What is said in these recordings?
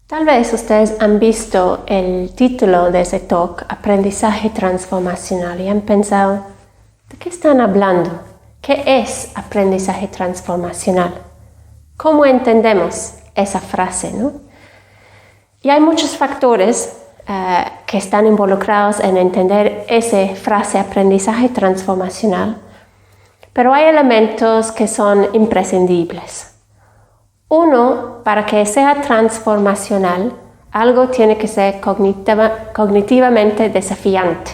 Tal vez ustedes han visto el título de ese talk, Aprendizaje Transformacional, y han pensado, ¿de qué están hablando? ¿Qué es aprendizaje transformacional? ¿Cómo entendemos esa frase, no? Y hay muchos factores que están involucrados en entender esa frase, aprendizaje transformacional, pero hay elementos que son imprescindibles. Uno, para que sea transformacional, algo tiene que ser cognitivamente desafiante.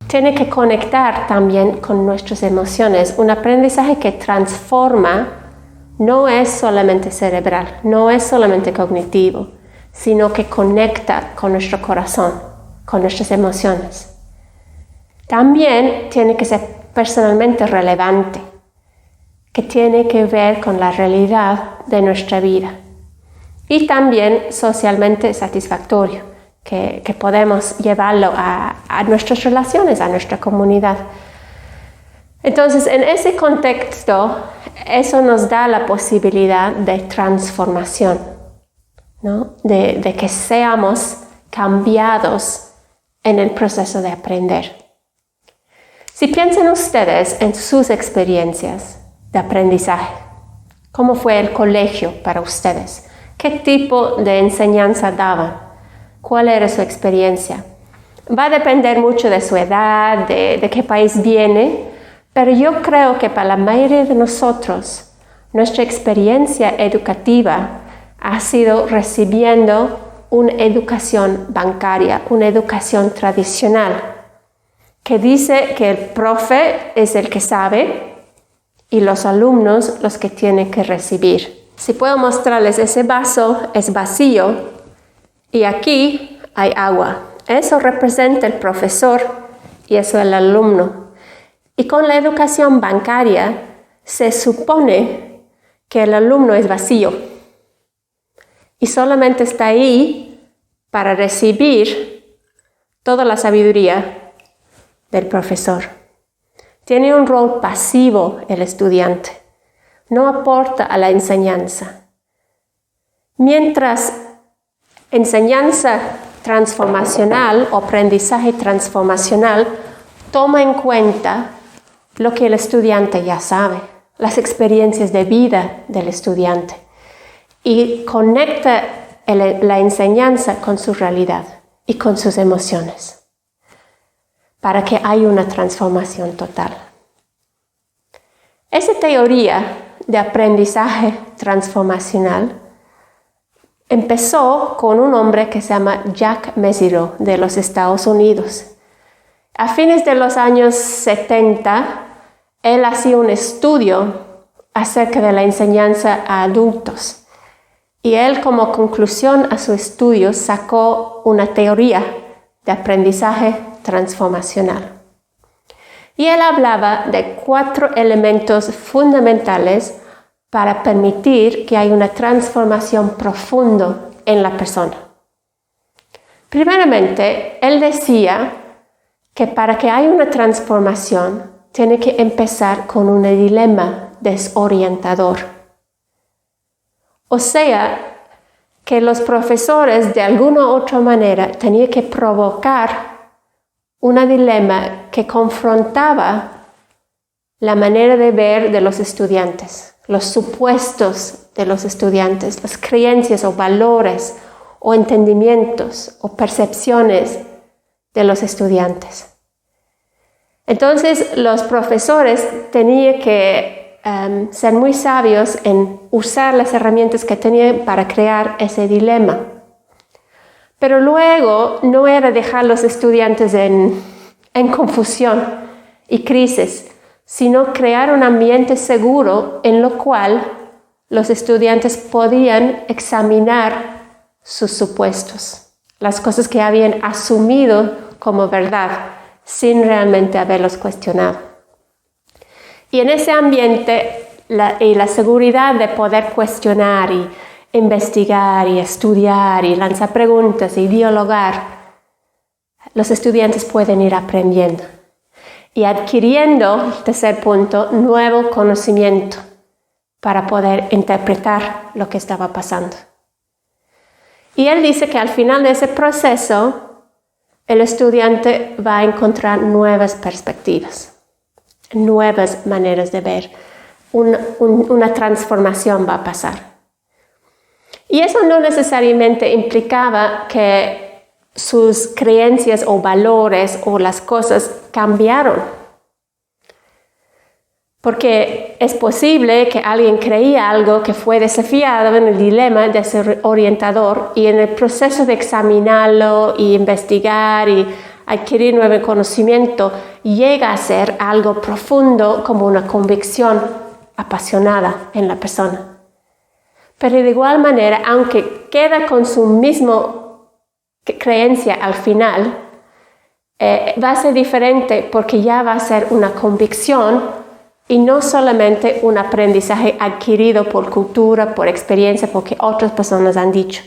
Tiene que conectar también con nuestras emociones. Un aprendizaje que transforma no es solamente cerebral, no es solamente cognitivo, sino que conecta con nuestro corazón, con nuestras emociones. También tiene que ser personalmente relevante, que tiene que ver con la realidad de nuestra vida. Y también socialmente satisfactorio, que podemos llevarlo a nuestras relaciones, a nuestra comunidad. Entonces, en ese contexto, eso nos da la posibilidad de transformación, ¿no? De que seamos cambiados en el proceso de aprender. Si piensan ustedes en sus experiencias de aprendizaje, ¿cómo fue el colegio para ustedes? ¿Qué tipo de enseñanza daban? ¿Cuál era su experiencia? Va a depender mucho de su edad, de qué país viene, pero yo creo que para la mayoría de nosotros, nuestra experiencia educativa ha sido recibiendo una educación bancaria, una educación tradicional, que dice que el profe es el que sabe y los alumnos los que tienen que recibir. Si puedo mostrarles, ese vaso es vacío y aquí hay agua. Eso representa el profesor y eso el alumno. Y con la educación bancaria se supone que el alumno es vacío y solamente está ahí para recibir toda la sabiduría del profesor. Tiene un rol pasivo el estudiante, no aporta a la enseñanza. Mientras enseñanza transformacional o aprendizaje transformacional toma en cuenta lo que el estudiante ya sabe, las experiencias de vida del estudiante, y conecta la enseñanza con su realidad y con sus emociones, para que haya una transformación total. Esa teoría de aprendizaje transformacional empezó con un hombre que se llama Jacques Mézirow de los Estados Unidos. A fines de los años 70, él hacía un estudio acerca de la enseñanza a adultos. Y él, como conclusión a su estudio, sacó una teoría de aprendizaje transformacional. Y él hablaba de 4 elementos fundamentales para permitir que haya una transformación profunda en la persona. Primeramente, él decía que para que haya una transformación, tiene que empezar con un dilema desorientador. O sea, que los profesores de alguna u otra manera tenían que provocar un dilema que confrontaba la manera de ver de los estudiantes, los supuestos de los estudiantes, las creencias o valores o entendimientos o percepciones de los estudiantes. Entonces, los profesores tenían que ser muy sabios en usar las herramientas que tenían para crear ese dilema. Pero luego no era dejar a los estudiantes en confusión y crisis, sino crear un ambiente seguro en lo cual los estudiantes podían examinar sus supuestos, las cosas que habían asumido como verdad, sin realmente haberlos cuestionado. Y en ese ambiente, la seguridad de poder cuestionar y investigar y estudiar y lanzar preguntas y dialogar, los estudiantes pueden ir aprendiendo y adquiriendo, tercer punto, nuevo conocimiento para poder interpretar lo que estaba pasando. Y él dice que al final de ese proceso, el estudiante va a encontrar nuevas perspectivas, nuevas maneras de ver. Una transformación va a pasar. Y eso no necesariamente implicaba que sus creencias o valores o las cosas cambiaron. Porque es posible que alguien creía algo que fue desafiado en el dilema de ser orientador y en el proceso de examinarlo y investigar y adquirir nuevo conocimiento llega a ser algo profundo como una convicción apasionada en la persona. Pero de igual manera, aunque queda con su misma creencia al final, va a ser diferente porque ya va a ser una convicción y no solamente un aprendizaje adquirido por cultura, por experiencia, porque otras personas han dicho,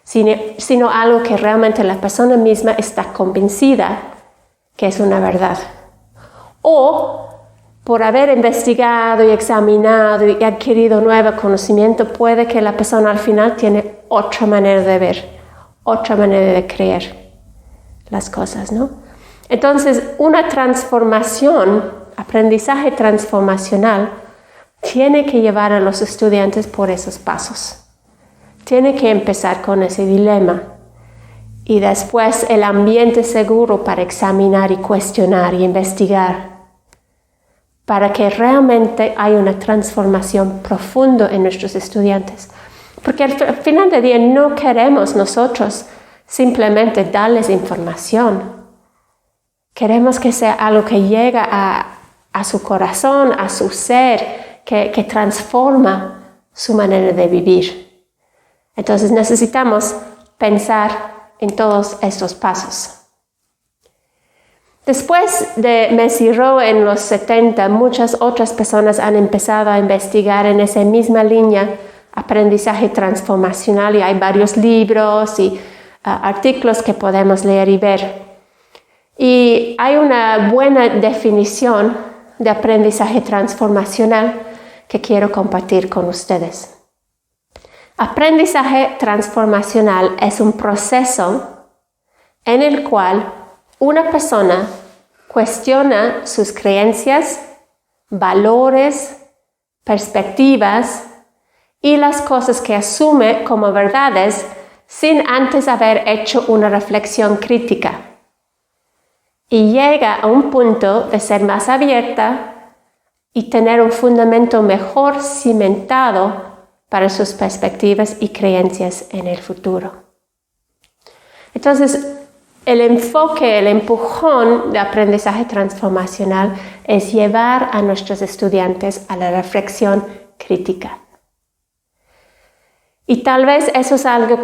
sino algo que realmente la persona misma está convencida que es una verdad. O por haber investigado y examinado y adquirido nuevo conocimiento, puede que la persona al final tiene otra manera de ver, otra manera de creer las cosas, ¿no? Entonces, una transformación, aprendizaje transformacional, tiene que llevar a los estudiantes por esos pasos. Tiene que empezar con ese dilema y después el ambiente seguro para examinar y cuestionar y investigar, para que realmente haya una transformación profunda en nuestros estudiantes. Porque al final del día no queremos nosotros simplemente darles información. Queremos que sea algo que llega a su corazón, a su ser, que transforma su manera de vivir. Entonces necesitamos pensar en todos estos pasos. Después de Messi Rowe en los 70, muchas otras personas han empezado a investigar en esa misma línea aprendizaje transformacional y hay varios libros y artículos que podemos leer y ver. Y hay una buena definición de aprendizaje transformacional que quiero compartir con ustedes. Aprendizaje transformacional es un proceso en el cual una persona cuestiona sus creencias, valores, perspectivas y las cosas que asume como verdades sin antes haber hecho una reflexión crítica. Y llega a un punto de ser más abierta y tener un fundamento mejor cimentado para sus perspectivas y creencias en el futuro. Entonces, el enfoque, el empujón de aprendizaje transformacional es llevar a nuestros estudiantes a la reflexión crítica. Y tal vez eso es algo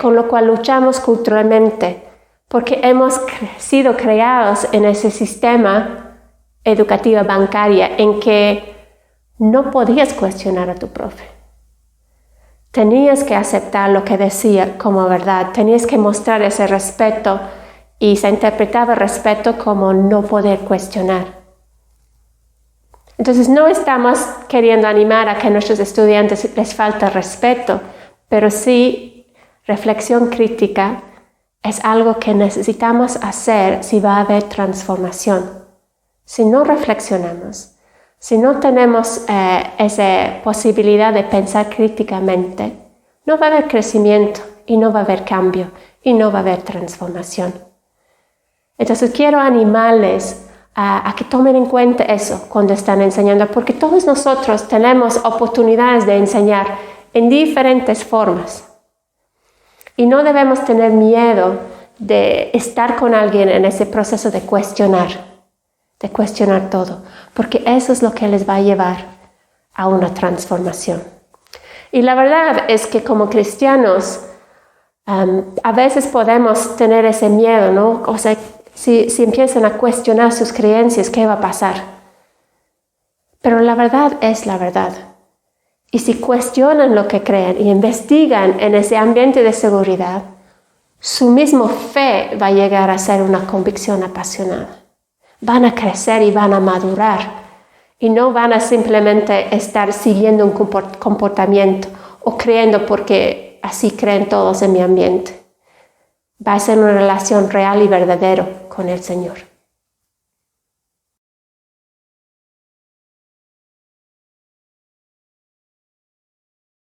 con lo cual luchamos culturalmente, porque hemos sido creados en ese sistema educativo bancario en que no podías cuestionar a tu profe. Tenías que aceptar lo que decía como verdad, tenías que mostrar ese respeto y se interpretaba respeto como no poder cuestionar. Entonces no estamos queriendo animar a que a nuestros estudiantes les falte respeto, pero sí reflexión crítica es algo que necesitamos hacer si va a haber transformación. Si no reflexionamos, si no tenemos esa posibilidad de pensar críticamente, no va a haber crecimiento y no va a haber cambio y no va a haber transformación. Entonces quiero animarles a que tomen en cuenta eso cuando están enseñando, porque todos nosotros tenemos oportunidades de enseñar en diferentes formas. Y no debemos tener miedo de estar con alguien en ese proceso de cuestionar todo, porque eso es lo que les va a llevar a una transformación. Y la verdad es que como cristianos, a veces podemos tener ese miedo, ¿no? O sea, si empiezan a cuestionar sus creencias, ¿qué va a pasar? Pero la verdad es la verdad. Y si cuestionan lo que creen y investigan en ese ambiente de seguridad, su misma fe va a llegar a ser una convicción apasionada. Van a crecer y van a madurar. Y no van a simplemente estar siguiendo un comportamiento o creyendo porque así creen todos en mi ambiente. Va a ser una relación real y verdadera con el Señor.